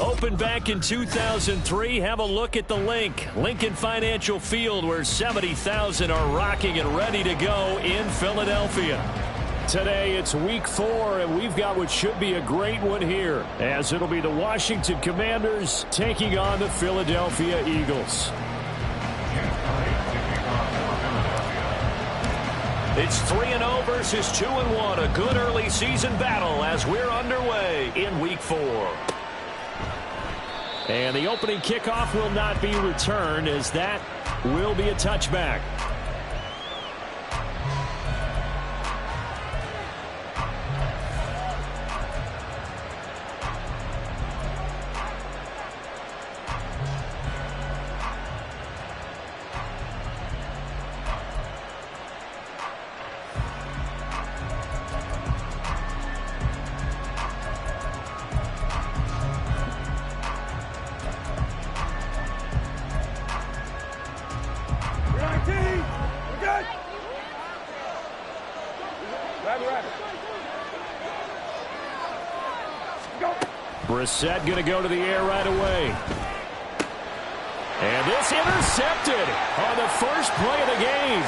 Opened back in 2003, have a look at the link. Lincoln Financial Field, where 70,000 are rocking and ready to go in Philadelphia. Today, it's week 4, and we've got what should be a great one here, as it'll be the Washington Commanders taking on the Philadelphia Eagles. It's 3-0 versus 2-1, a good early season battle as we're underway in week 4. And the opening kickoff will not be returned, as that will be a touchback. Brissett going to go to the air right away. And this intercepted on the first play of the game.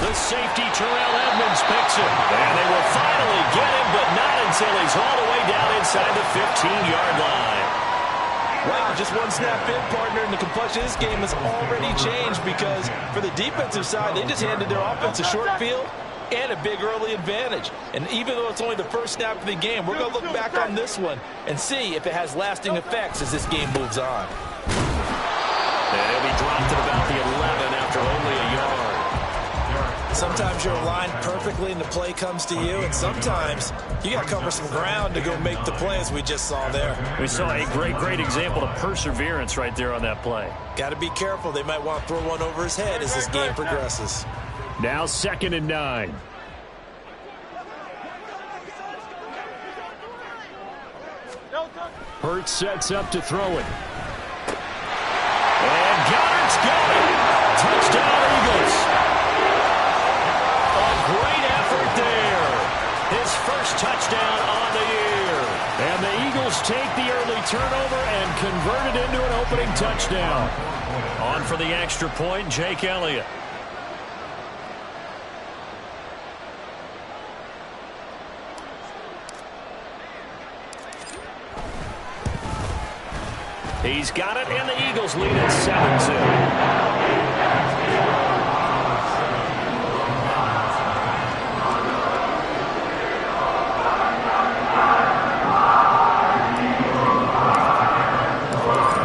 The safety, Terrell Edmunds, picks him. And they will finally get him, but not until he's all the way down inside the 15-yard line. Wow, just one snap in, partner, and the complexion of this game has already changed, because for the defensive side, they just handed their offense a short field and a big early advantage. And even though it's only the first snap of the game, we're going to look back on this one and see if it has lasting effects as this game moves on. And he'll be dropped at about the 11 after only a yard. Sometimes you're aligned perfectly and the play comes to you, and sometimes you got to cover some ground to go make the play, as we just saw there. We saw a great example of perseverance right there on that play. Got to be careful. They might want to throw one over his head as this game progresses. Now 2nd and 9. Hurts sets up to throw it. And Goddard's got it. Touchdown, Eagles. A great effort there. His first touchdown on the year. And the Eagles take the early turnover and convert it into an opening touchdown. On for the extra point, Jake Elliott. He's got it, and the Eagles lead at 7-2.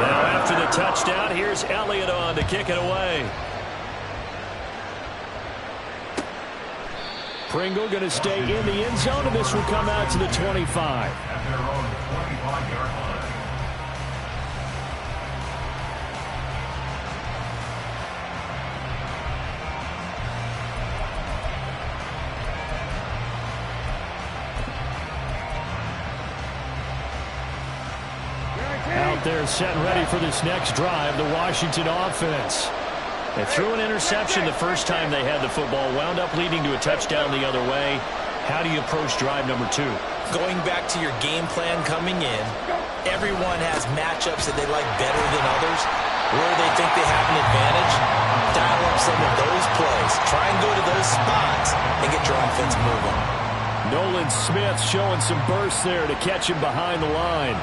Now after the touchdown, here's Elliott on to kick it away. Pringle going to stay in the end zone, and this will come out to the 25. They're set and ready for this next drive, the Washington offense. They threw an interception the first time they had the football, wound up leading to a touchdown the other way. How do you approach drive number 2? Going back to your game plan coming in, everyone has matchups that they like better than others. Where they think they have an advantage, dial up some of those plays. Try and go to those spots and get your offense moving. Nolan Smith showing some burst there to catch him behind the line.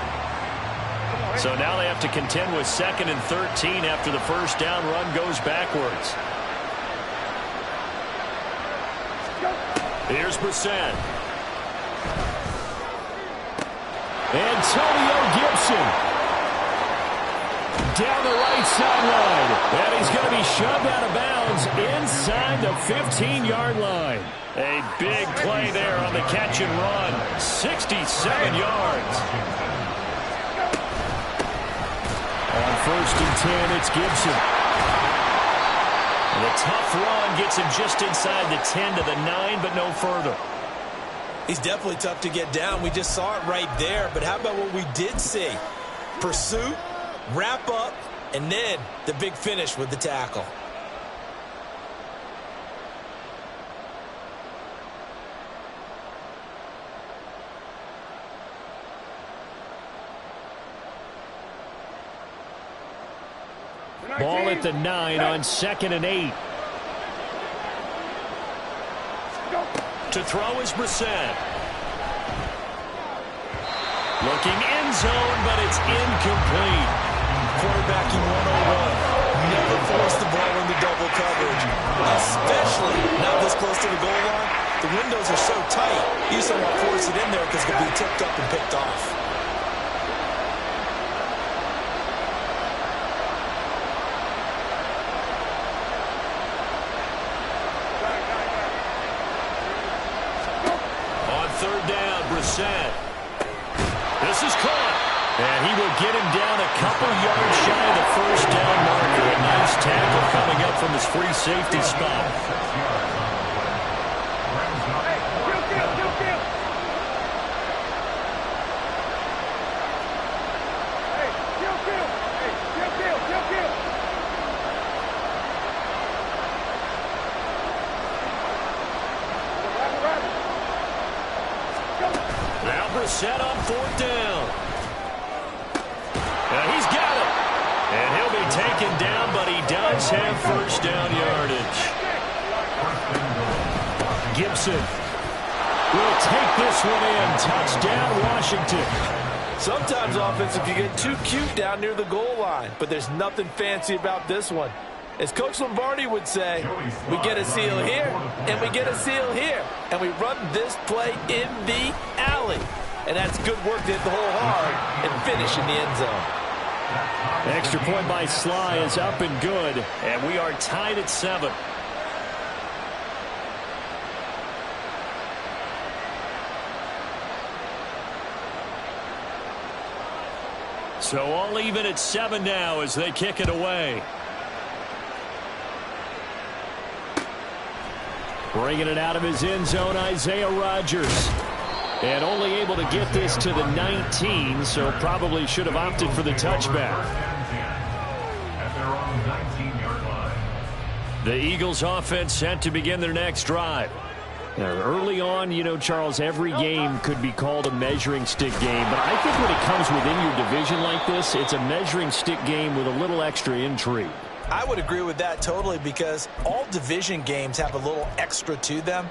So now they have to contend with 2nd and 13 after the first down run goes backwards. Here's Brissett. Antonio Gibson. Down the right sideline. And he's going to be shoved out of bounds inside the 15-yard line. A big play there on the catch and run. 67 yards. On 1st and 10, it's Gibson. And the tough run gets him just inside the 10 to the 9, but no further. He's definitely tough to get down. We just saw it right there. But how about what we did see? Pursuit, wrap up, and then the big finish with the tackle. Ball at the 9 on 2nd and 8. To throw is Brissett. Looking end zone, but it's incomplete. Quarterbacking 101. Never force the ball into double coverage, especially not this close to the goal line. The windows are so tight, you just don't want to force it in there because it'll be tipped up and picked off. On 3rd down, Brissett. This is caught. And he will get him down a couple yards shy of the 1st down marker. A nice tackle coming up from his free safety spot. Now Brissett on 4th down. He's got it. And he'll be taken down, but he does have 1st down yardage. Gibson will take this one in. Touchdown, Washington. Sometimes offensive can get too cute down near the goal line, but there's nothing fancy about this one. As Coach Lombardi would say, we get a seal here, and we get a seal here, and we run this play in the alley. And that's good work to hit the hole hard and finish in the end zone. Extra point by Sly is up and good, and we are tied at 7. So all even at 7 now as they kick it away. Bringing it out of his end zone, Isaiah Rodgers. And only able to get this to the 19, so probably should have opted for the touchback. The Eagles offense set to begin their next drive. Now, early on, you know, Charles, every game could be called a measuring stick game. But I think when it comes within your division like this, it's a measuring stick game with a little extra intrigue. I would agree with that totally because all division games have a little extra to them.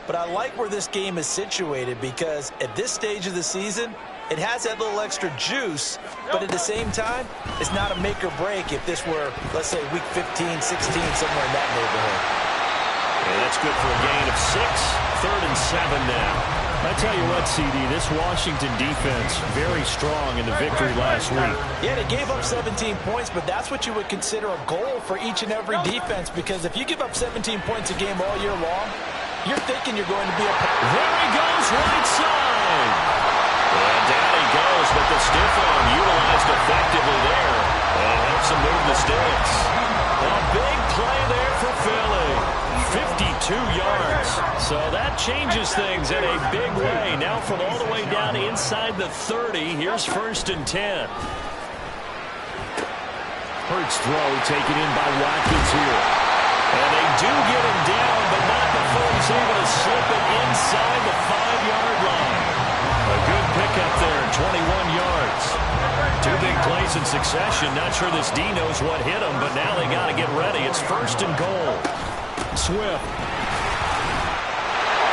But I like where this game is situated because at this stage of the season, it has that little extra juice, but at the same time, it's not a make or break if this were, let's say, week 15, 16, somewhere in that neighborhood. And that's good for a gain of 6. 3rd and 7 now. I tell you what, CD, this Washington defense, very strong in the victory last week. Yeah, they gave up 17 points, but that's what you would consider a goal for each and every defense because if you give up 17 points a game all year long, you're thinking you're going to be a... There he goes, right side. And down he goes, but the stiff arm utilized effectively there. And helps him move the sticks. A big play there for Philly. 52 yards. So that changes things in a big way. Now from all the way down inside the 30, here's 1st and 10. Hurts throw taken in by Watkins here. And they do get him down, but not before he's able to slip it inside the 5-yard line. A good pickup there, 21 yards. 2 big plays in succession. Not sure this D knows what hit him, but now they got to get ready. It's 1st and goal. Swift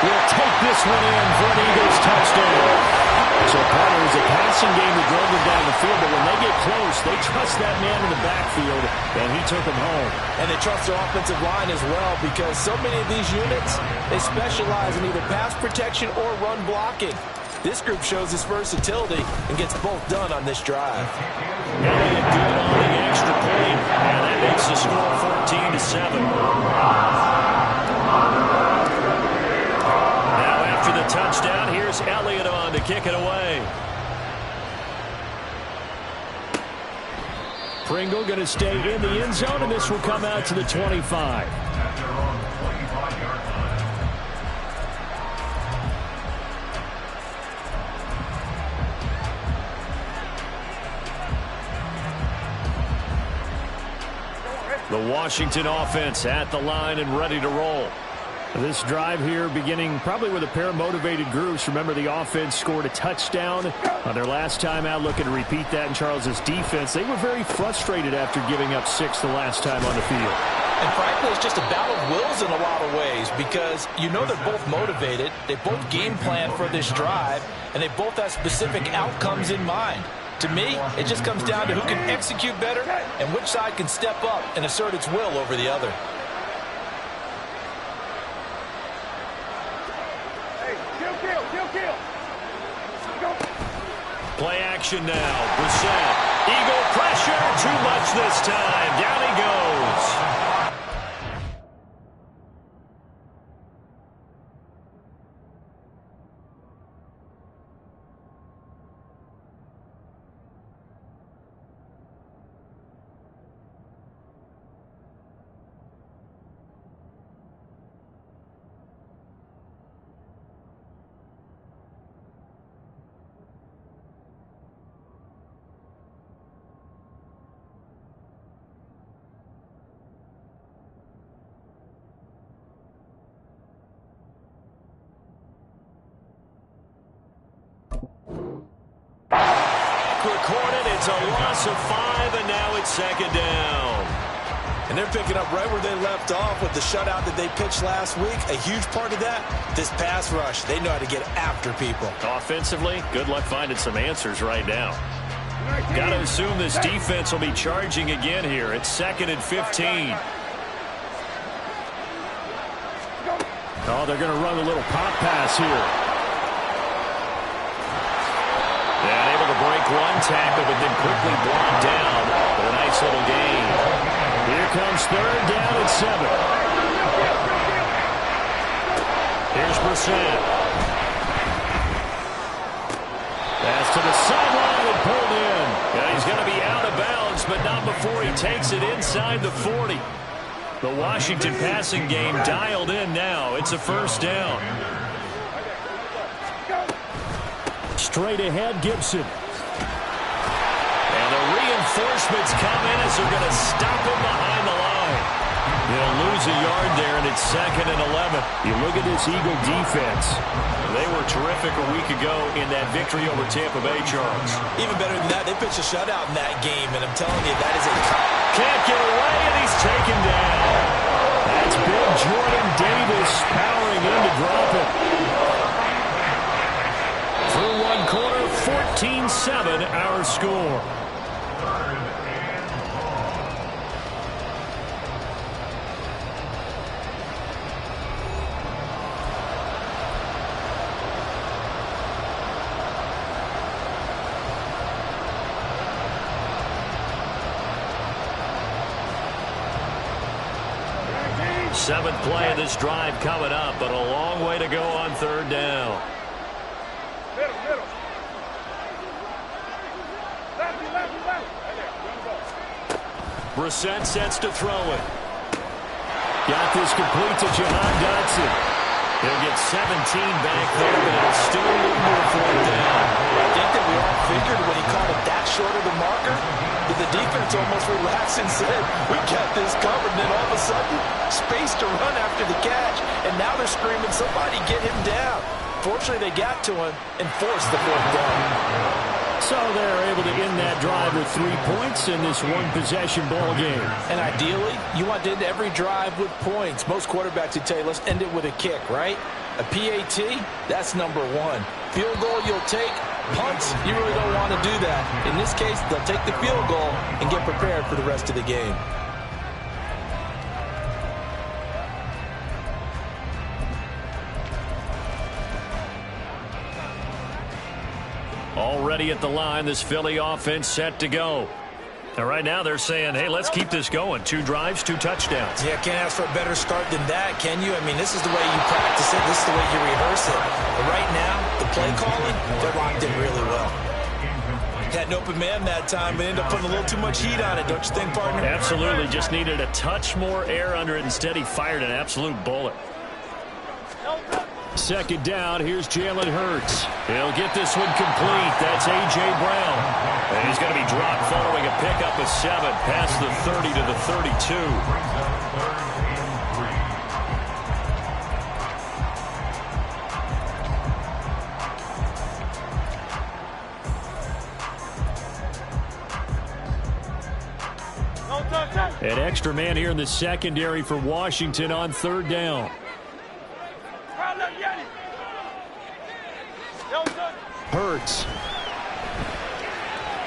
will take this one in for an Eagles touchdown. So part of it was a passing game that drove them down the field, but when they get close, they trust that man in the backfield, and he took them home. And they trust their offensive line as well because so many of these units, they specialize in either pass protection or run blocking. This group shows its versatility and gets both done on this drive. Elliott good on the extra point, and that makes the score 14-7. Now after the touchdown, here's Elliott on to kick it away. Pringle going to stay in the end zone, and this will come out to the 25. The Washington offense at the line and ready to roll. This drive here beginning probably with a pair of motivated groups. Remember, the offense scored a touchdown on their last time out, looking to repeat that in Charles' defense. They were very frustrated after giving up 6 the last time on the field. And frankly, it's just a battle of wills in a lot of ways because you know they're both motivated, they both game plan for this drive, and they both have specific outcomes in mind. To me, it just comes down to who can execute better and which side can step up and assert its will over the other. Play action now. Brissett. Eagle pressure. Too much this time. Down he goes. Recorded, it's a loss of 5, and now it's 2nd down. And they're picking up right where they left off with the shutout that they pitched last week. A huge part of that, this pass rush. They know how to get after people. Offensively, good luck finding some answers right now. Got to assume this defense will be charging again here. It's 2nd and 15. Oh, they're going to run a little pop pass here. And able to break one tackle, but then quickly brought down with a nice little gain. Here comes 3rd down and 7. Here's Brissett. Pass to the sideline and pulled in. Yeah, he's going to be out of bounds, but not before he takes it inside the 40. The Washington passing game dialed in now. It's a 1st down. Straight ahead, Gibson. And the reinforcements come in as they're going to stop him behind the line. They'll lose a yard there, and it's 2nd and 11. You look at this Eagle defense. They were terrific a week ago in that victory over Tampa Bay, Charles. Even better than that, they pitched a shutout in that game, and I'm telling you, that is a... Can't get away, and he's taken down. That's big Jordan Davis powering in to drop it. Through one quarter, 14-7 our score. Seventh play of this drive coming up, but a long way to go on 3rd down. Brissett sets to throw it. Got this complete to Jahan Dotson. He'll get 17 back there, but it'll still lead to a 4th down. I think that we all figured when he called it that short of the marker, that the defense almost relaxed and said, we got this covered. And then all of a sudden, space to run after the catch. And now they're screaming, somebody get him down. Fortunately, they got to him and forced the 4th down. So they're able to end that drive with 3 points in this one-possession ball game. And ideally, you want to end every drive with points. Most quarterbacks would tell you, let's end it with a kick, right? A PAT, that's number 1. Field goal you'll take. Punts, you really don't want to do that. In this case, they'll take the field goal and get prepared for the rest of the game. Already at the line, this Philly offense set to go. And right now they're saying, hey, let's keep this going. 2 drives, 2 touchdowns. Yeah, can't ask for a better start than that, can you? I mean, this is the way you practice it. This is the way you rehearse it. But right now, the play calling, they're locked in really well. Had an open man that time, but ended up putting a little too much heat on it, don't you think, partner? Absolutely. Just needed a touch more air under it. Instead, he fired an absolute bullet. 2nd down, here's Jalen Hurts. He'll get this one complete. That's A.J. Brown. And he's going to be dropped following a pickup of 7 past the 30 to the 32. An extra man here in the secondary for Washington on third down. Hurts.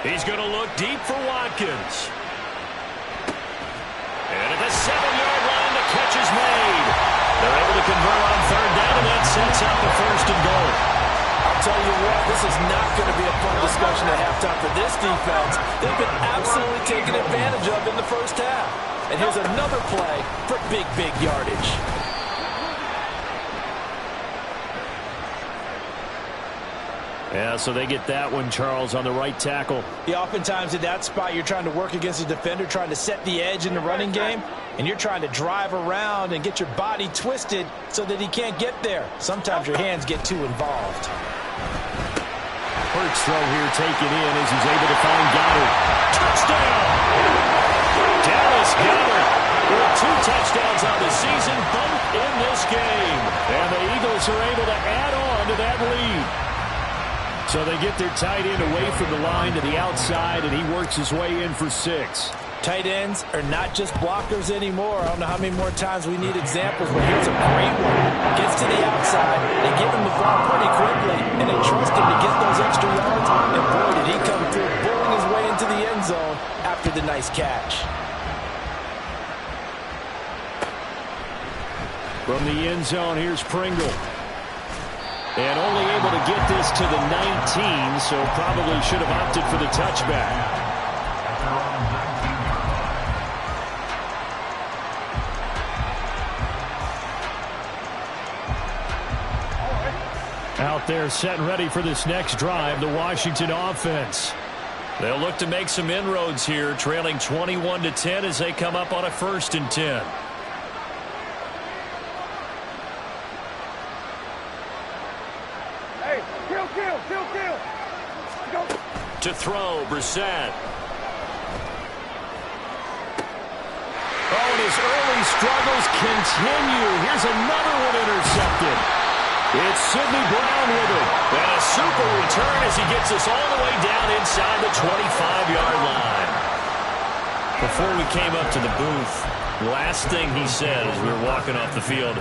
He's going to look deep for Watkins. And at the 7-yard line, the catch is made. They're able to convert on third down, and that sets up a 1st and goal. I'll tell you what, this is not going to be a fun discussion at halftime for this defense. They've been absolutely taken advantage of in the first half. And here's another play for big yardage. Yeah, so they get that one, Charles, on the right tackle. Yeah, oftentimes in that spot, you're trying to work against a defender, trying to set the edge in the running game, and you're trying to drive around and get your body twisted so that he can't get there. Sometimes your hands get too involved. Hurts throw here taken in as he's able to find Goddard. Touchdown! Dallas Goedert with 2 touchdowns on the season, both in this game. And the Eagles are able to add on to that lead. So they get their tight end away from the line to the outside, and he works his way in for 6. Tight ends are not just blockers anymore. I don't know how many more times we need examples, but here's a great one. Gets to the outside, they give him the ball pretty quickly, and they trust him to get those extra yards. And boy, did he come through, bowling his way into the end zone after the nice catch. From the end zone, here's Pringle. And only able to get this to the 19, so probably should have opted for the touchback. Out there set and ready for this next drive, the Washington offense. They'll look to make some inroads here, trailing 21-10 as they come up on a 1st and 10. To throw, Brissett. Oh, and his early struggles continue. Here's another one intercepted. It's Sidney Brown with it. And a super return as he gets us all the way down inside the 25-yard line. Before we came up to the booth, last thing he said as we were walking off the field,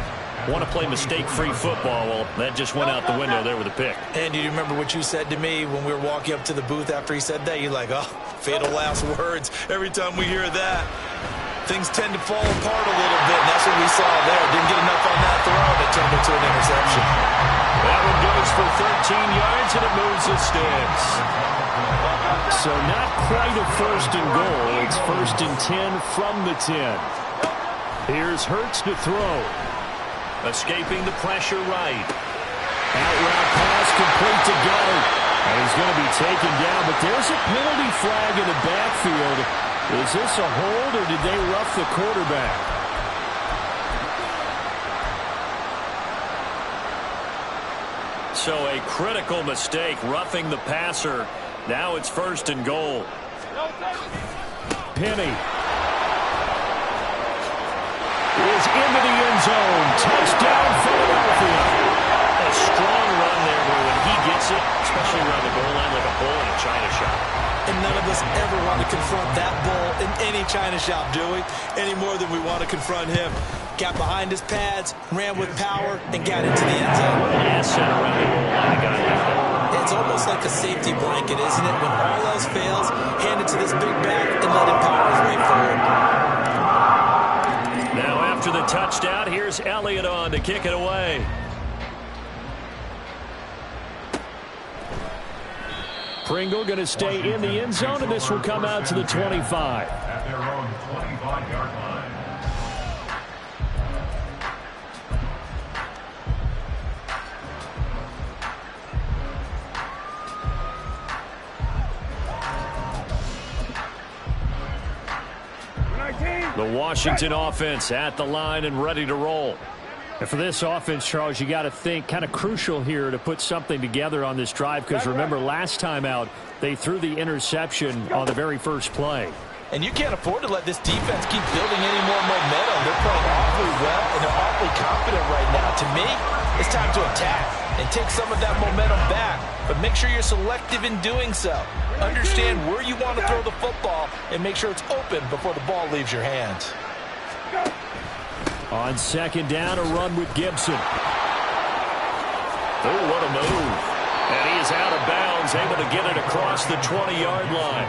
want to play mistake-free football. Well, that just went out the window there with a pick. And do you remember what you said to me when we were walking up to the booth after he said that? You're like, oh, fatal last words. Every time we hear that, things tend to fall apart a little bit. And that's what we saw there. Didn't get enough on that throw, and it turned into an interception. That one goes for 13 yards, and it moves the sticks. So not quite a 1st and goal. It's 1st and 10 from the 10. Here's Hurts to throw. Escaping the pressure right. Out route pass complete to Goddard. And he's going to be taken down, but there's a penalty flag in the backfield. Is this a hold, or did they rough the quarterback? So a critical mistake, roughing the passer. Now it's 1st and goal. Penny is into the end zone. Touchdown, Philadelphia. A strong run there where when he gets it, especially around the goal line, like a bull in a china shop. And none of us ever want to confront that bull in any china shop, do we? Any more than we want to confront him. Got behind his pads, ran with power, and got into the end zone. Asset around the goal line, a guy like that. It's almost like a safety blanket, isn't it? When all else fails, hand it to this big back and let him power his way forward. Now after the touchdown, here's Elliott on to kick it away. Pringle going to stay in the end zone, and this will come out to the 25. At their own 25-yard line. The Washington offense at the line and ready to roll. And for this offense, Charles, you got to think kind of crucial here to put something together on this drive, because remember last time out they threw the interception on the very first play. And you can't afford to let this defense keep building any more momentum. They're playing awfully well, and they're awfully confident right now. To me, it's time to attack. and take some of that momentum back. But make sure you're selective in doing so. Understand where you want to throw the football and make sure it's open before the ball leaves your hands. On second down, a run with Gibson. Oh, what a move. And he is out of bounds, able to get it across the 20-yard line.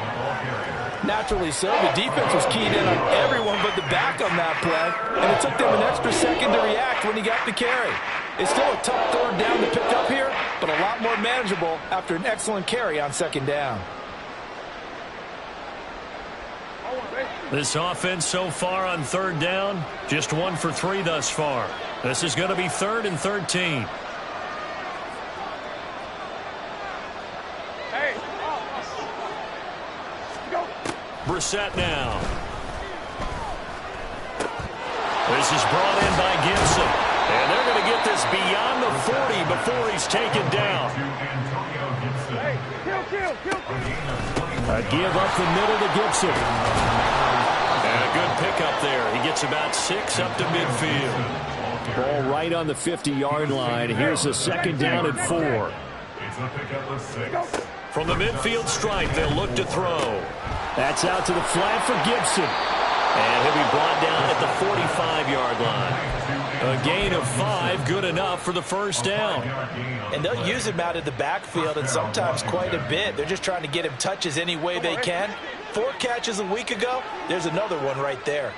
Naturally so. The defense was keyed in on everyone but the back on that play, and it took them an extra second to react when he got the carry. It's still a tough third down to pick up here, but a lot more manageable after an excellent carry on second down. This offense so far on third down, just 1 for 3 thus far. This is going to be 3rd and 13. Brissett now. This is brought in by Gibson. And they're going to get this beyond the 40 before he's taken down. A give up the middle to Gibson. And a good pickup there. He gets about 6 up to midfield. Ball right on the 50-yard line. Here's a second down and 4. It's a pickup of 6. From the midfield stripe, they'll look to throw. That's out to the flat for Gibson. And he'll be brought down at the 45-yard line. A gain of 5, good enough for the first down. And they'll use him out of the backfield, and sometimes quite a bit. They're just trying to get him touches any way they can. 4 catches a week ago. There's another one right there.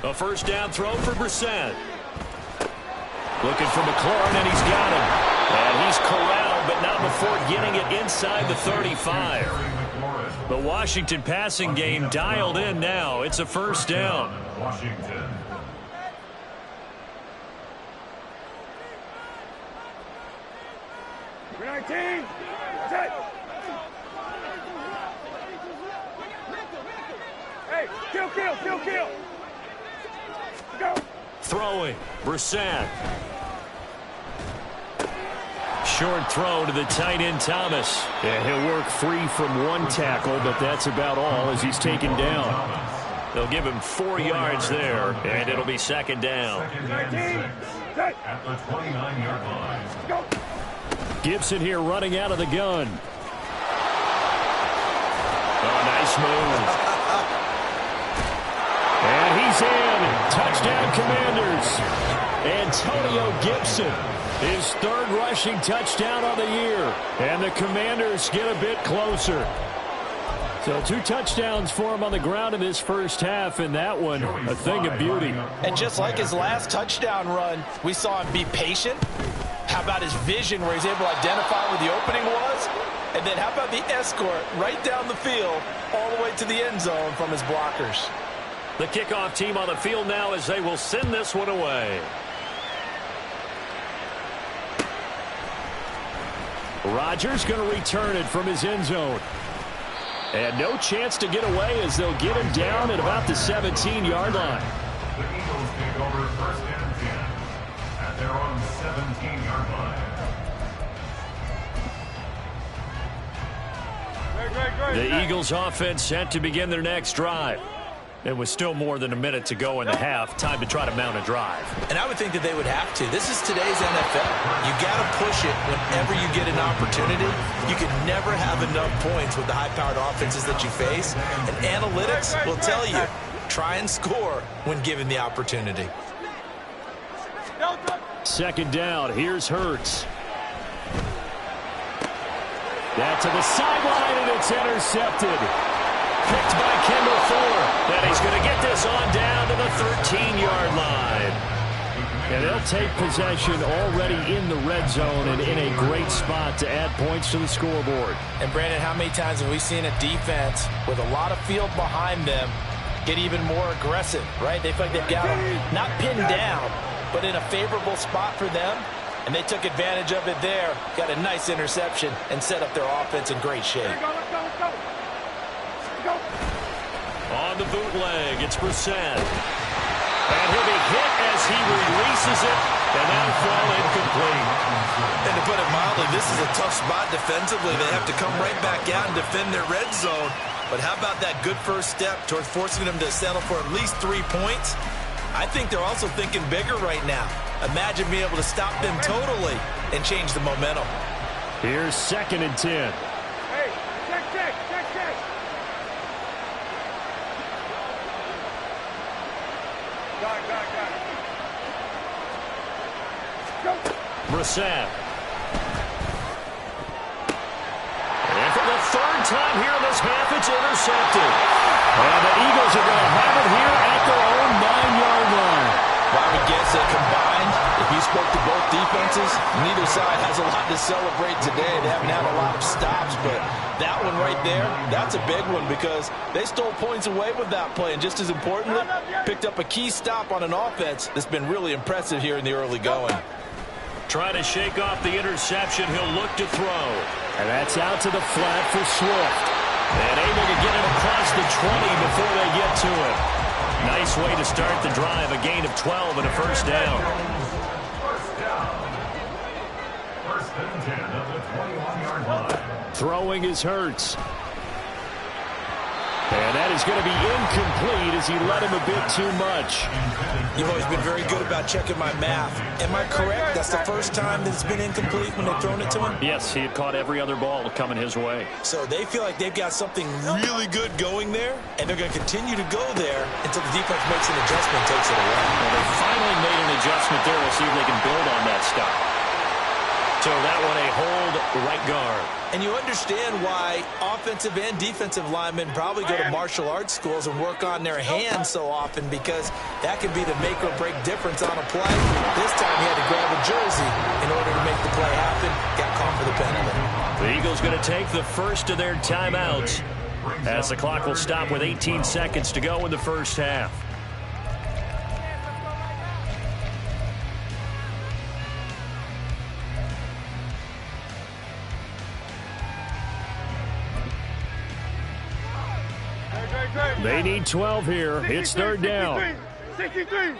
A first down throw for Brissett. Looking for McLaurin, and he's got him. And he's corralled, but not before getting it inside the 35. The Washington passing game dialed in now. It's a first down. Washington. Hey, kill. Go. Throwing, Brissett. Short throw to the tight end, Thomas. And he'll work free from 1 tackle, but that's about all as he's taken down. They'll give him 4 yards there, and it'll be second down. At the 29-yard line. Gibson here running out of the gun. Oh, nice move. And he's in. Touchdown, Commanders. Antonio Gibson. His 3rd rushing touchdown on the year. And the Commanders get a bit closer. So 2 touchdowns for him on the ground in this first half, and that one a thing of beauty. And just like his last touchdown run, we saw him be patient. How about his vision where he's able to identify where the opening was? And then how about the escort right down the field all the way to the end zone from his blockers? The kickoff team on the field now as they will send this one away. Rodgers going to return it from his end zone. And no chance to get away as they'll get him down at about the 17-yard line. The Eagles take over 1st and 10 at their own 17-yard line. The Eagles offense set to begin their next drive. It was still more than a minute to go in the half. Time to try to mount a drive. And I would think that they would have to. This is today's NFL. You got to push it whenever you get an opportunity. You can never have enough points with the high-powered offenses that you face. And analytics will tell you, try and score when given the opportunity. Second down. Here's Hurts. That to the sideline, and it's intercepted. Picked by Kendall Fuller. And he's going to get this on down to the 13-yard line. And they'll take possession already in the red zone and in a great spot to add points to the scoreboard. And, Brandon, how many times have we seen a defense with a lot of field behind them get even more aggressive, right? They feel like they've got them not pinned down, but in a favorable spot for them. And they took advantage of it there. Got a nice interception and set up their offense in great shape. On the bootleg, it's Brissett. And he'll be hit as he releases it, and that'll fall incomplete. And to put it mildly, this is a tough spot defensively. They have to come right back out and defend their red zone. But how about that good first step towards forcing them to settle for at least 3 points? I think they're also thinking bigger right now. Imagine being able to stop them totally and change the momentum. Here's 2nd and 10. Hey, check. Got it. Go. Brissett. And for the 3rd time here in this half, it's intercepted. And the Eagles are going to have it here at their own 9-yard line. Well, I would guess that combined, if you spoke to both defenses, neither side has a lot to celebrate today. They haven't had a lot of stops, but that one right there, that's a big one because they stole points away with that play. And just as importantly, picked up a key stop on an offense that's been really impressive here in the early going. Trying to shake off the interception, he'll look to throw. And that's out to the flat for Swift. And able to get it across the 20 before they get to it. Nice way to start the drive, a gain of 12 and a first down. First and 10 of the 21-yard line. Throwing is Hurts. And that is going to be incomplete as he led him a bit too much. You've always been very good about checking my math. Am I correct? That's the first time that it's been incomplete when they've thrown it to him? Yes, he had caught every other ball coming his way. So they feel like they've got something really good going there, and they're going to continue to go there until the defense makes an adjustment and takes it away. Well, they finally made an adjustment there. We'll see if they can build on that stop. So that one a hold right guard. And you understand why offensive and defensive linemen probably go to martial arts schools and work on their hands so often, because that can be the make or break difference on a play. This time he had to grab a jersey in order to make the play happen. Got caught for the penalty. The Eagles going to take the first of their timeouts as the clock will stop with 18 seconds to go in the first half. They need 12 here. It's 3rd down. 63.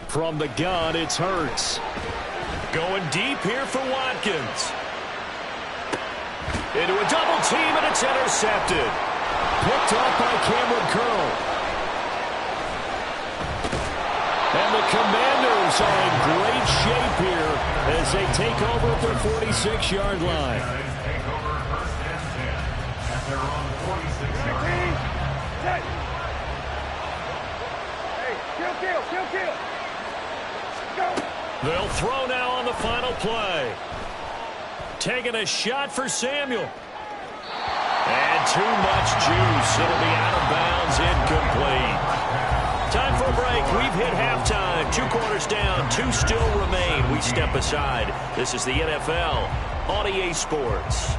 From the gun, it's Hurts. Going deep here for Watkins. Into a double team, and it's intercepted. Picked up by Cameron Curl. And the Commanders are in great shape here as they take over at their 46-yard line. Take over first and 10 at their own 46-yard line. Hey, kill. Go. They'll throw now on the final play. Taking a shot for Samuel. And too much juice. It'll be out of bounds, incomplete. Time for a break. We've hit halftime. 2 quarters down, 2 still remain. We step aside. This is the NFL on EA Sports.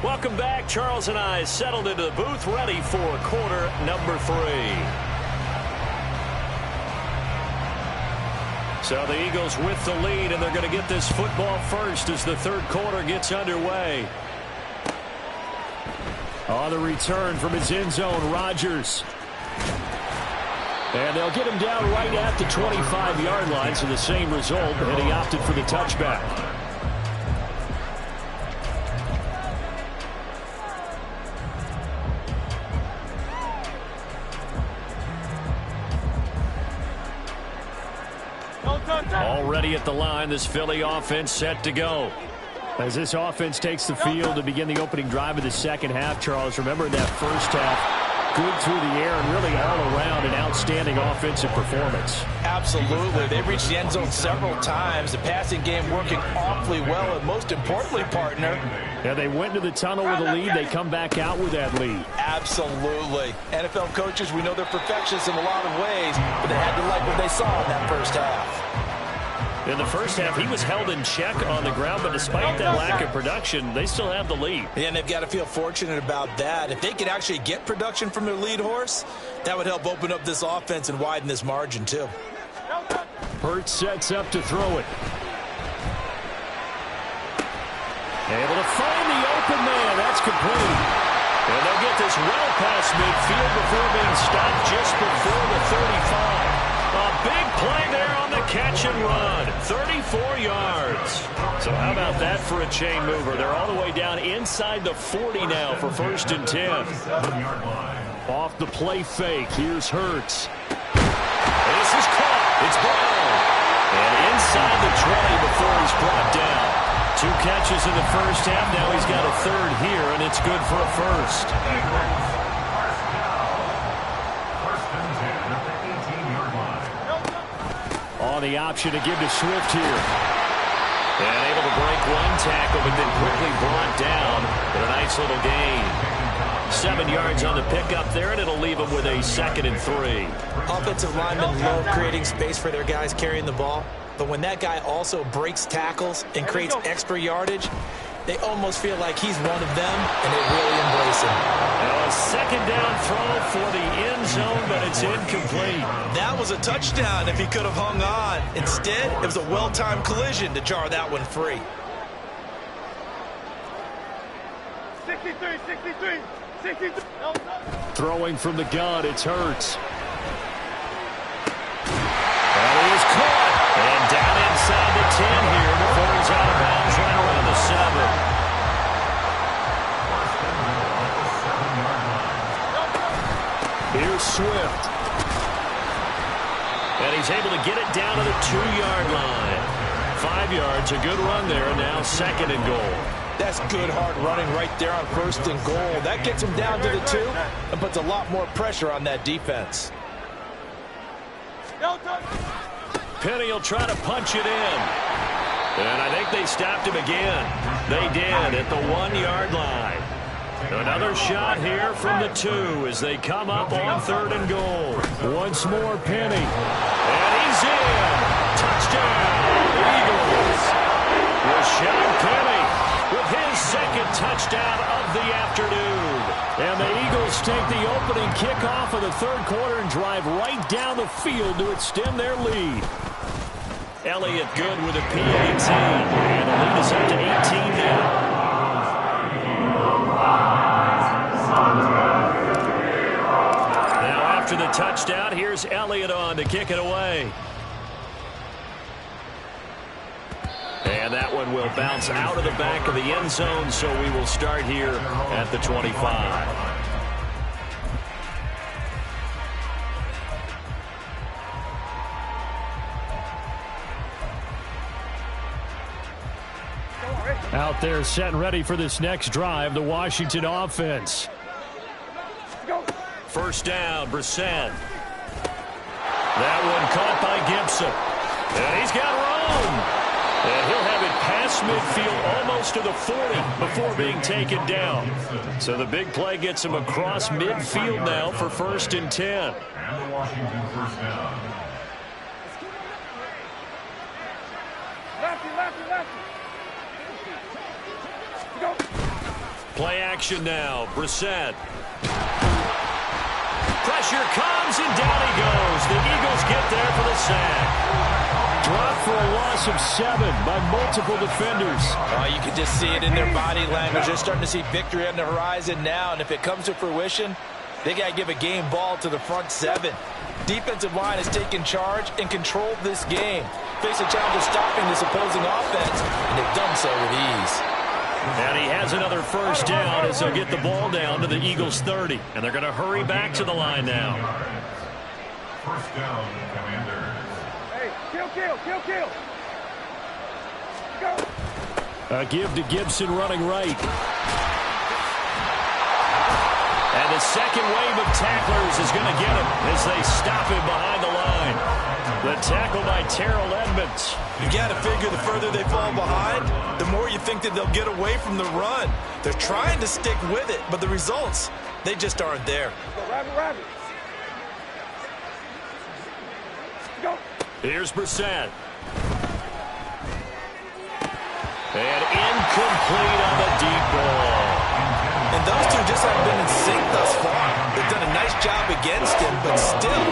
Welcome back. Charles and I settled into the booth, ready for quarter number 3. So the Eagles with the lead, and they're going to get this football first as the 3rd quarter gets underway. On the return from his end zone, Rodgers. And they'll get him down right at the 25-yard line, so the same result, and he opted for the touchback. Already at the line, this Philly offense set to go. As this offense takes the field to begin the opening drive of the second half, Charles, remember that first half, good through the air and really all around an outstanding offensive performance. Absolutely. They reached the end zone several times. The passing game working awfully well, and most importantly, partner. Yeah, they went into the tunnel with a lead. They come back out with that lead. Absolutely. NFL coaches, we know they're perfectionists in a lot of ways, but they had to like what they saw in that first half. In the first half, he was held in check on the ground, but despite that lack of production, they still have the lead. Yeah, and they've got to feel fortunate about that. If they could actually get production from their lead horse, that would help open up this offense and widen this margin, too. Hurts sets up to throw it. Able to find the open man. That's complete. And they'll get this well past midfield before being stopped just before the 35. A big play there on the catch and run. 34 yards. So how about that for a chain mover? They're all the way down inside the 40 now for 1st and 10. Off the play fake. Here's Hurts. This is caught. It's Brown. And inside the 20 before he's brought down. 2 catches in the first half. Now he's got a third here, and it's good for a first. On the option to give to Swift here. And able to break one tackle, but then quickly brought down. But a nice little gain. 7 yards on the pickup there, and it'll leave them with a 2nd and 3. Offensive linemen love creating space for their guys carrying the ball. But when that guy also breaks tackles and creates extra yardage, they almost feel like he's one of them, and they really embrace him. Now a 2nd down throw for the end zone, but it's incomplete. That was a touchdown if he could have hung on. Instead, it was a well-timed collision to jar that one free. 63, 63, 63. Throwing from the gun, it's Hurts. That is caught. And down inside the 10 here before he's out of bounds right around the 7. Here's Swift. And he's able to get it down to the 2-yard line. 5 yards, a good run there, and now 2nd and goal. That's good hard running right there on 1st and goal. That gets him down to the 2 and puts a lot more pressure on that defense. Penny will try to punch it in. And I think they stopped him again. They did at the 1-yard line. Another shot here from the 2 as they come up on 3rd and goal. Once more, Penny. And he's in. Touchdown, Eagles. Rashaad Penny with his 2nd touchdown of the afternoon. And the Eagles take the opening kickoff of the 3rd quarter and drive right down the field to extend their lead. Elliott good with a PAT. And the lead is up to 18 now. Now after the touchdown, here's Elliott on to kick it away. And that one will bounce out of the back of the end zone, so we will start here at the 25. Out there set and ready for this next drive, the Washington offense. First down, Brissett. That one caught by Gibson. And he's got room. And he'll have it past midfield almost to the 40 before being taken down. So the big play gets him across midfield now for 1st and 10. And the Washington first down. Play action now. Brissett. Pressure comes, and down he goes. The Eagles get there for the sack. Dropped for a loss of 7 by multiple defenders. You can just see it in their body language. They're starting to see victory on the horizon now, and if it comes to fruition, they got to give a game ball to the front 7. Defensive line has taken charge and controlled this game. Face a challenge of stopping this opposing offense, and they've done so with ease. And he has another first down as they'll get the ball down to the Eagles 30. And they're going to hurry back to the line now. First down, Commanders. Hey, kill. Go. A give to Gibson running right. And the second wave of tacklers is going to get him as they stop him behind the line. The tackle by Terrell Edmonds. You got to figure the further they fall behind, the more you think that they'll get away from the run. They're trying to stick with it, but the results, they just aren't there. Go, rabbit. Go. Here's Brissett. And incomplete on the deep ball. And those two just haven't been in sync thus far. They've done a nice job against him, but still,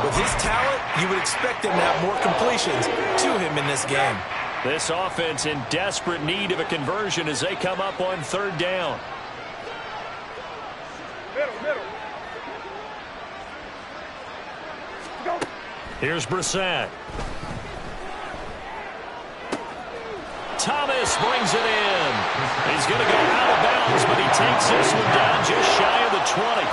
with his talent, you would expect him to have more completions to him in this game. This offense in desperate need of a conversion as they come up on 3rd down. Middle. Go. Here's Brissett. Thomas brings it in. He's going to go out of bounds, but he takes this one down just shy of the 20.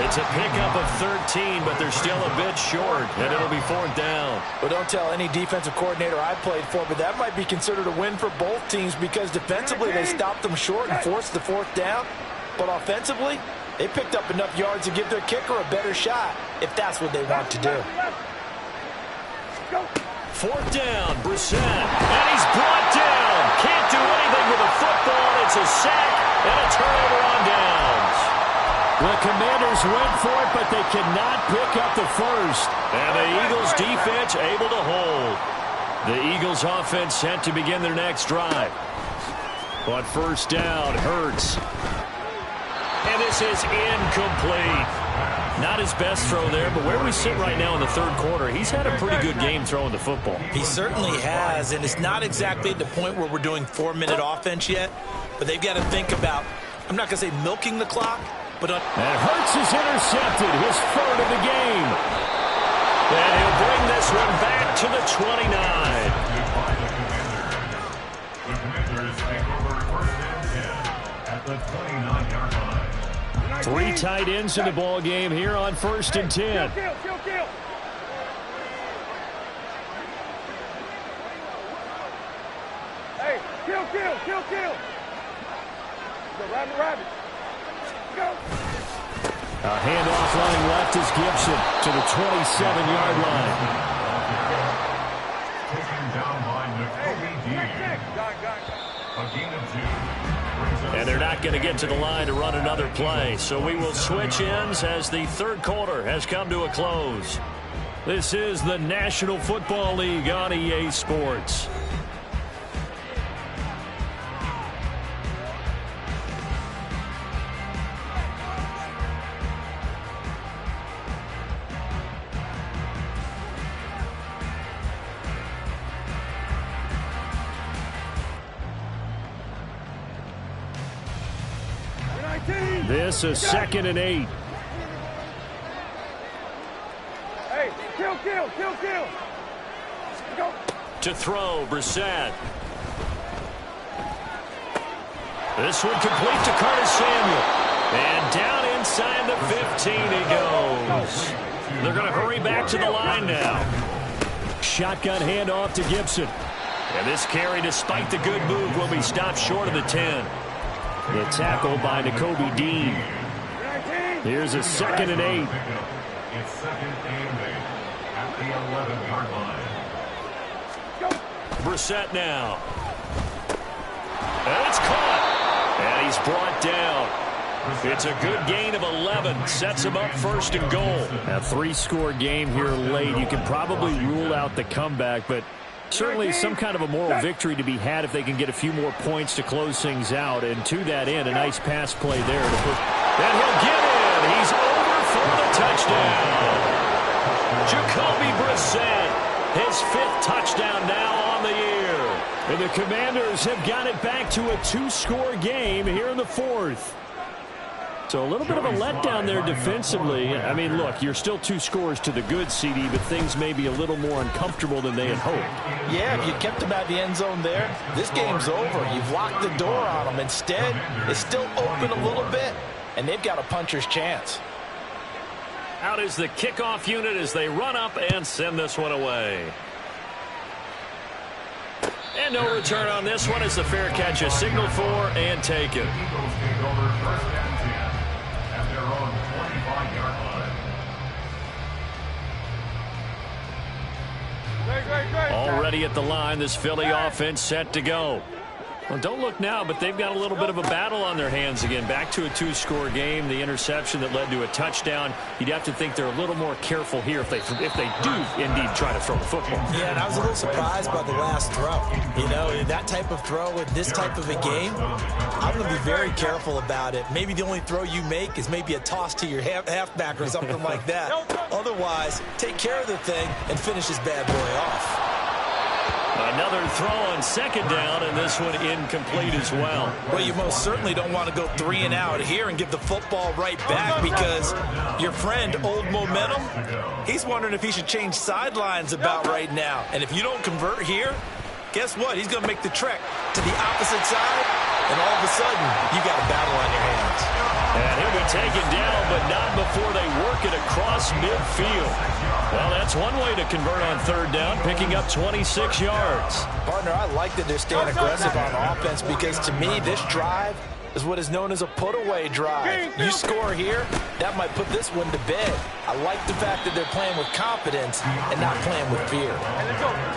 It's a pickup of 13, but they're still a bit short, and it'll be 4th down. Well, don't tell any defensive coordinator I played for, but that might be considered a win for both teams because defensively they stopped them short and forced the 4th down. But offensively, they picked up enough yards to give their kicker a better shot if that's what they want to do. Go. 4th down, Brissett, and he's brought down. Can't do anything with a football. It's a sack and a turnover on downs. The Commanders went for it, but they cannot pick up the first. And the Eagles defense able to hold. The Eagles offense set to begin their next drive. But 1st down, Hurts. And this is incomplete. Not his best throw there, but where we sit right now in the 3rd quarter, he's had a pretty good game throwing the football. He certainly has, and it's not exactly at the point where we're doing 4-minute offense yet, but they've got to think about, I'm not going to say milking the clock, but... And Hurts is intercepted, his 3rd of the game. And he'll bring this one back to the 29. The Commanders take over 1st and 10 at the 29-yard line. 3 tight ends in the ball game here on 1st and 10. Kill. Hey, kill. Go, rabbit. Go. A handoff running left is Gibson to the 27-yard line. Taken down by Nakobe Dean. A gain of 2. And they're not going to get to the line to run another play. So we will switch ends as the 3rd quarter has come to a close. This is the National Football League on EA Sports. This is 2nd and 8. Hey, kill. Go. To throw, Brissett. This one complete to Curtis Samuel. And down inside the 15 he goes. They're going to hurry back to the line now. Shotgun handoff to Gibson. And this carry, despite the good move, will be stopped short of the 10. The tackle by Nakobe Dean. Here's a 2nd and 8. It's 2nd and 8 at the 11-yard line. Brissett now. And it's caught. And he's brought down. It's a good gain of 11. Sets him up 1st and goal. A 3-score game here late. You can probably rule out the comeback, but certainly some kind of a moral victory to be had if they can get a few more points to close things out. And to that end, a nice pass play there. And he'll get in. He's over for the touchdown. Jacoby Brissett, his 5th touchdown now on the year. And the Commanders have got it back to a 2-score game here in the 4th. So a little bit of a letdown there defensively. I mean, look, you're still 2 scores to the good, CD, but things may be a little more uncomfortable than they had hoped. Yeah, if you kept them out of the end zone there, this game's over. You've locked the door on them. Instead, it's still open a little bit, and they've got a puncher's chance. Out is the kickoff unit as they run up and send this one away. And no return on this one as the fair catch is signaled for and taken. Eagles take over 1st and 10 at their own 25-yard line. Great. Already at the line, this Philly offense set to go. Well, don't look now, but they've got a little bit of a battle on their hands again. Back to a 2-score game. The interception that led to a touchdown. You'd have to think they're a little more careful here if they do indeed try to throw the football. Yeah, and I was a little surprised by the last throw. You know, that type of throw in this type of a game, I'm going to be very careful about it. Maybe the only throw you make is maybe a toss to your halfback or something like that. Otherwise, take care of the thing and finish this bad boy off. Another throw on second down, and this one incomplete as well. Well, you most certainly don't want to go 3 and out here and give the football right back, because your friend, Old Momentum, he's wondering if he should change sidelines about right now. And if you don't convert here, guess what? He's going to make the trek to the opposite side, and all of a sudden, you got a battle on your hands. And he'll be taken down, but not before they work it across midfield. Well, that's one way to convert on third down, picking up 26 yards. Partner, I like that they're staying aggressive on offense, because to me, this drive is what is known as a put-away drive. You score here, that might put this one to bed. I like the fact that they're playing with confidence and not playing with fear.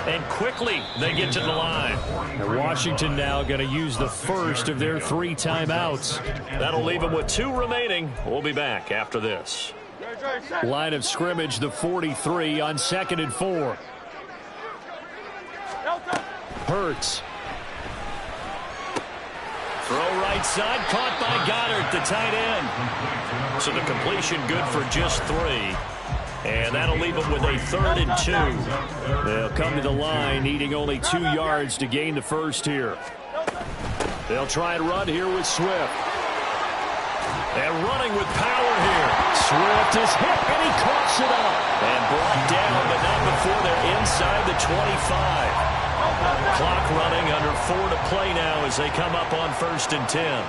And quickly, they get to the line. And Washington now going to use the first of their 3 timeouts. That'll leave them with 2 remaining. We'll be back after this. Line of scrimmage, the 43 on 2nd and 4. Hurts. Throw right side, caught by Goddard, the tight end. So the completion good for just 3. And that'll leave them with a 3rd and 2. They'll come to the line, needing only 2 yards to gain the first here. They'll try and run here with Swift. And running with power here. Swift is hit, and he coughs it up. And brought down, but not before they're inside the 25. Clock running, under 4 to play now as they come up on 1st and 10.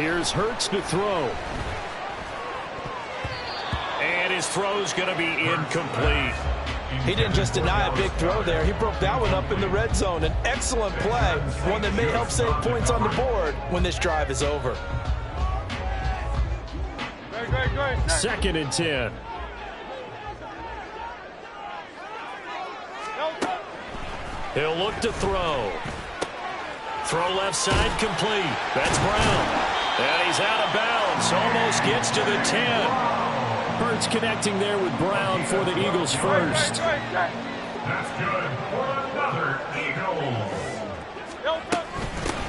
Here's Hurts to throw. And his throw's going to be incomplete. He didn't just deny a big throw there. He broke that one up in the red zone. An excellent play, one that may help save points on the board when this drive is over. 2nd and 10. He'll look to throw. Throw left side complete. That's Brown. And he's out of bounds. Almost gets to the 10. Hurts connecting there with Brown for the Eagles first. That's good for another Eagles.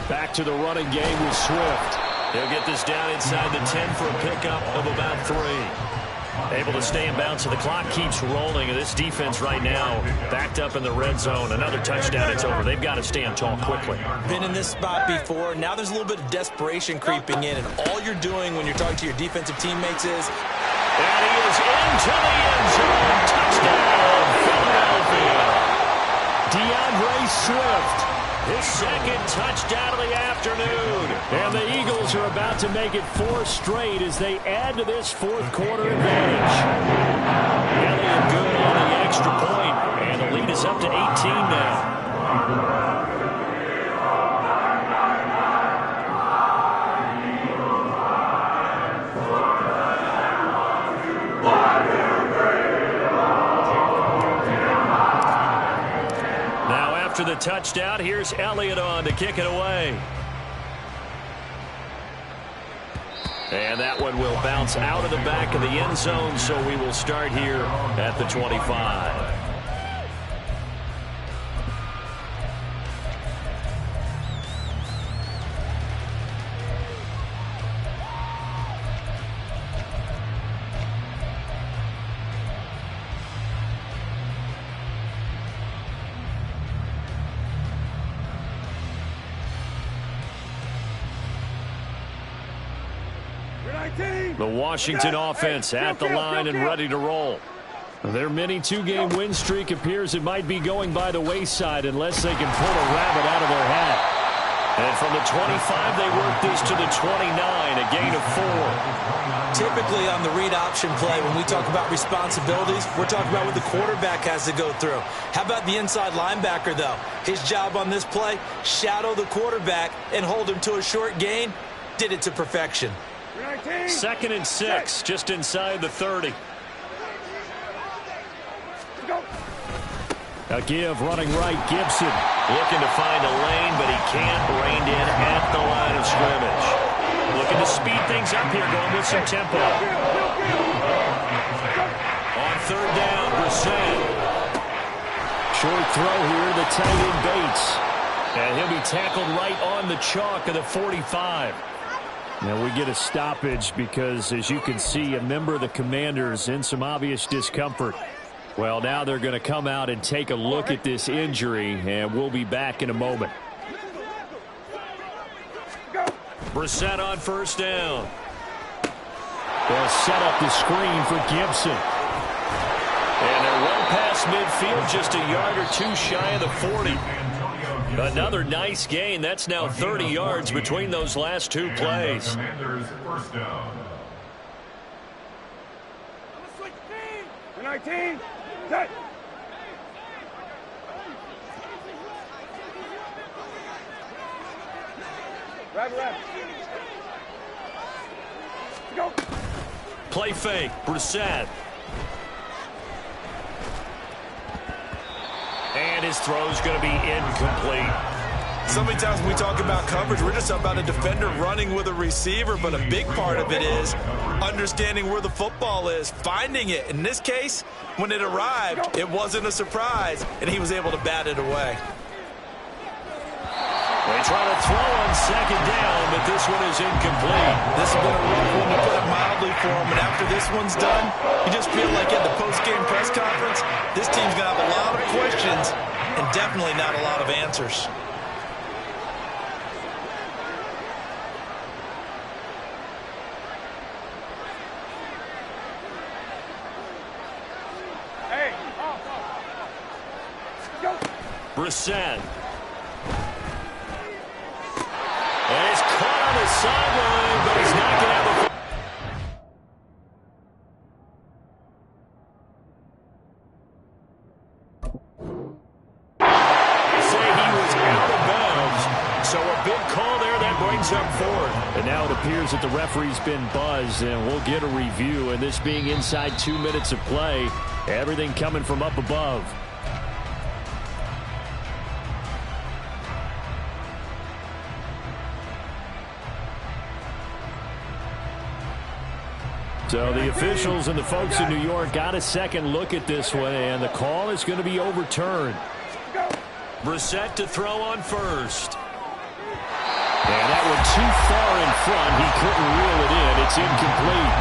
Back to the running game with Swift. He'll get this down inside the 10 for a pickup of about 3. Able to stay in bounds, so the clock keeps rolling. And this defense right now backed up in the red zone. Another touchdown, it's over. They've got to stand tall quickly. Been in this spot before. Now there's a little bit of desperation creeping in. And all you're doing when you're talking to your defensive teammates is... And he is into the end zone. Touchdown, Philadelphia. DeAndre Swift. His 2nd touchdown of the afternoon. And the Eagles are about to make it 4 straight as they add to this 4th quarter advantage. Elliott good on the extra point, and the lead is up to 18 now. After the touchdown, here's Elliott on to kick it away. And that one will bounce out of the back of the end zone, so we will start here at the 25. The Washington offense at the line and ready to roll. Their mini 2-game win streak appears it might be going by the wayside unless they can pull a rabbit out of their hat. And from the 25, they work this to the 29, a gain of 4. Typically on the read option play, when we talk about responsibilities, we're talking about what the quarterback has to go through. How about the inside linebacker, though? His job on this play, shadow the quarterback and hold him to a short gain. Did it to perfection. 2nd and 6, just inside the 30. A give, running right, Gibson. Looking to find a lane, but he can't. Reined in at the line of scrimmage. Looking to speed things up here, going with some tempo. On 3rd down, Brissett. Short throw here, the tight end Bates. And he'll be tackled right on the chalk of the 45. Now we get a stoppage because, as you can see, a member of the Commanders in some obvious discomfort. Well, now they're going to come out and take a look at this injury, and we'll be back in a moment. Brissett on first down. They'll set up the screen for Gibson. And they're well past midfield, just a yard or two shy of the 40. Another nice gain. That's now 30 yards between those last two plays. Commanders first down. 19. Set. Rabbit. Go. Play fake. Brissett. And his throw's going to be incomplete. So many times when we talk about coverage, we're just about a defender running with a receiver, but a big part of it is understanding where the football is, finding it. In this case, when it arrived, it wasn't a surprise, and he was able to bat it away. They try to throw on second down, but this one is incomplete. This has been a rough one, to put it mildly, for him, and after this one's done, you just feel like at the post-game press conference, this team's going to have a lot of questions and definitely not a lot of answers. Brissett. And he's caught on the sideline, but he's not going to have the... They say he was out of bounds, so a big call there that brings up fourth. And now it appears that the referee's been buzzed, and we'll get a review. And this being inside 2 minutes of play, everything coming from up above. So the officials and the folks in New York got a second look at this one, and the call is going to be overturned. Brissett to throw on first. And that one too far in front. He couldn't reel it in. It's incomplete.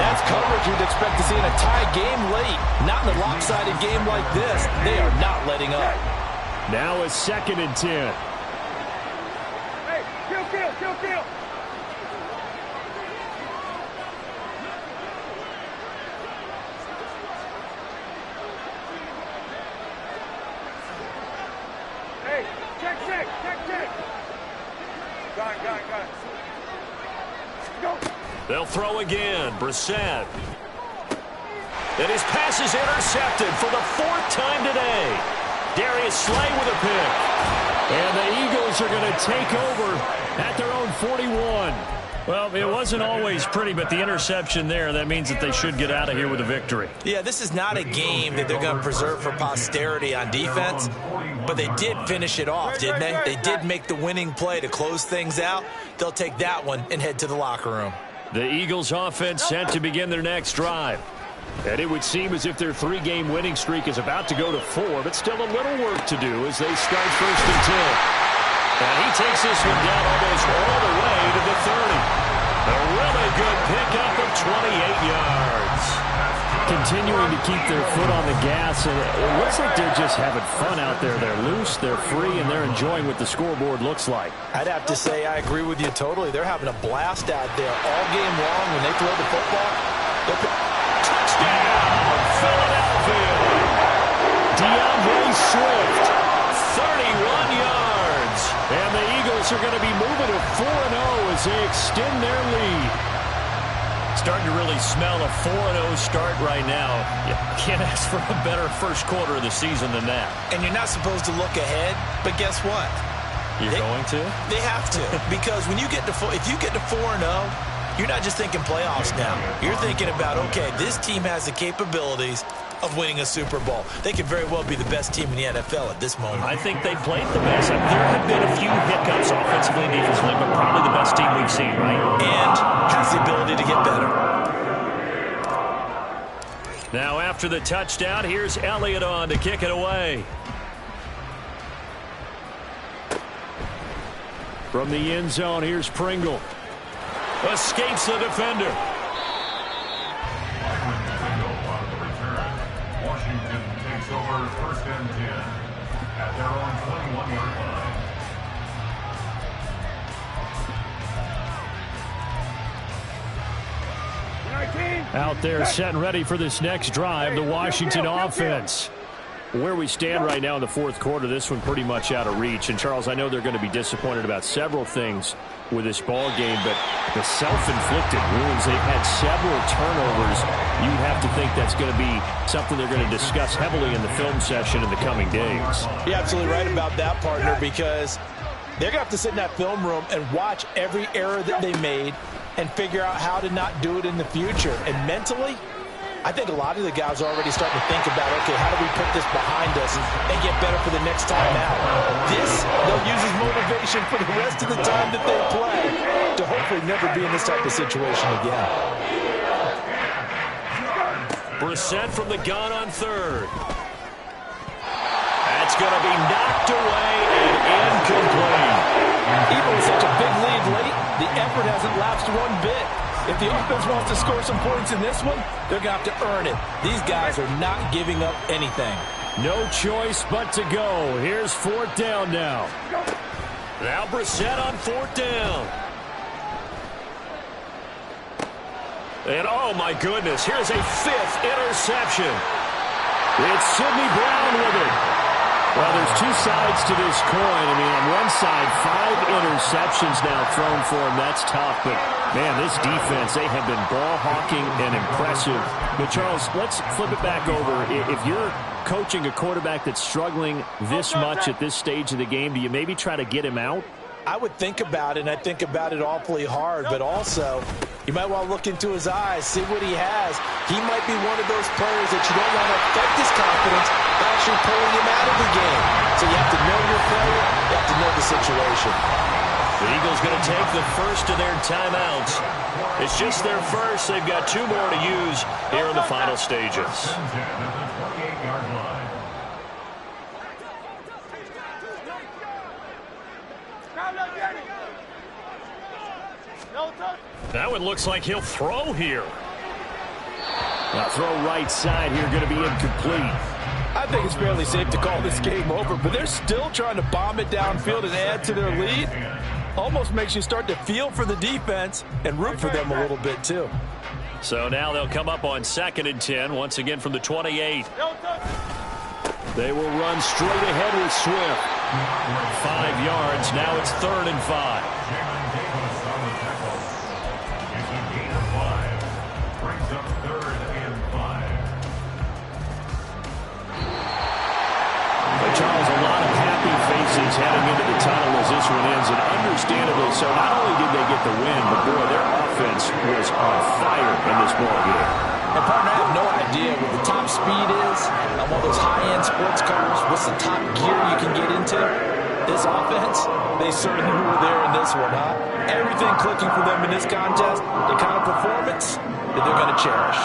That's coverage you'd expect to see in a tie game late. Not in a lopsided game like this. They are not letting up. Now a 2nd and 10. Hey, kill. Check. Got it. Go. They'll throw again. Brissett. And his pass is intercepted for the 4th time today. Darius Slay with a pick. And the Eagles are going to take over at their own 41. Well, it wasn't always pretty, but the interception there, that means that they should get out of here with a victory. Yeah, this is not a game that they're going to preserve for posterity on defense, but they did finish it off, didn't they? They did make the winning play to close things out. They'll take that one and head to the locker room. The Eagles offense set to begin their next drive. And it would seem as if their 3-game winning streak is about to go to 4, but still a little work to do as they start 1st and 10. And he takes this one down almost all the way to the 30. A really good pickup of 28 yards. Continuing to keep their foot on the gas, and it looks like they're just having fun out there. They're loose, they're free, and they're enjoying what the scoreboard looks like. I'd have to say I agree with you totally. They're having a blast out there all game long when they throw the football. Touchdown, Philadelphia. DeAndre Swift, 31 yards. And the Eagles are going to be moving to 4-0 as they extend their lead. Starting to really smell a 4-0 start right now. You can't ask for a better first quarter of the season than that. And you're not supposed to look ahead, but guess what? You're going to? They have to, because when you get to if you get to 4-0, you're not just thinking playoffs now. You're thinking about, okay, this team has the capabilities of winning a Super Bowl. They could very well be the best team in the NFL at this moment. I think they played the best. There have been a few hiccups offensively and defensively, but probably the best team we've seen, right? And has the ability to get better. Now after the touchdown, here's Elliott on to kick it away. From the end zone, here's Pringle. Escapes the defender. Washington Out there set and ready for this next drive, the Washington offense. Where we stand right now in the fourth quarter, this one pretty much out of reach. And, Charles, I know they're going to be disappointed about several things with this ball game, but the self-inflicted wounds, they've had several turnovers. You'd have to think that's going to be something they're going to discuss heavily in the film session in the coming days. You're absolutely right about that, partner, because they're going to have to sit in that film room and watch every error that they made and figure out how to not do it in the future. And mentally, I think a lot of the guys are already starting to think about, okay, how do we put this behind us and get better for the next time out? This, they'll use as motivation for the rest of the time that they play to hopefully never be in this type of situation again. Brissett from the gun on third. That's going to be knocked away and incomplete. Even with such a big lead late, the effort hasn't lapsed one bit. If the offense wants to score some points in this one, they're going to have to earn it. These guys are not giving up anything. No choice but to go. Here's fourth down now. Now Brissett on fourth down. And oh my goodness, here's a fifth interception. It's Sidney Brown with it. Well, there's two sides to this coin. I mean, on one side, 5 interceptions now thrown for him. That's tough, but man, this defense, they have been ball hawking and impressive. But Charles, let's flip it back over. If you're coaching a quarterback that's struggling this much at this stage of the game, do you maybe try to get him out? I would think about it, and I think about it awfully hard, but also you might want to look into his eyes, see what he has. He might be one of those players that you don't want to affect his confidence by actually pulling him out of the game. So you have to know your player, you have to know the situation. The Eagles going to take the first of their timeouts. It's just their first. They've got 2 more to use here in the final stages. That one looks like he'll throw here. Now throw right side here, going to be incomplete. I think it's fairly safe to call this game over, but they're still trying to bomb it downfield and add to their lead. Almost makes you start to feel for the defense and root for them a little bit too. So now they'll come up on 2nd and 10, once again from the 28. They will run straight ahead with Swift. 5 yards, now it's 3rd and 5. Charles, a lot of happy faces heading into the tunnel as this one ends, and understandably so. Not only did they get the win, but boy, their offense was on fire in this ball game. And partner, I have no idea what the top speed is on one of those high-end sports cars. What's the top gear you can get into? This offense, they certainly were there in this one, huh? Everything clicking for them in this contest, the kind of performance that they're going to cherish.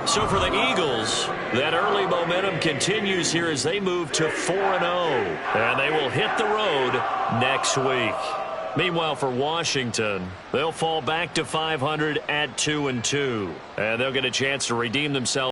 So for the Eagles, that early momentum continues here as they move to 4-0. And they will hit the road next week. Meanwhile, for Washington, they'll fall back to 500 at 2-2. And they'll get a chance to redeem themselves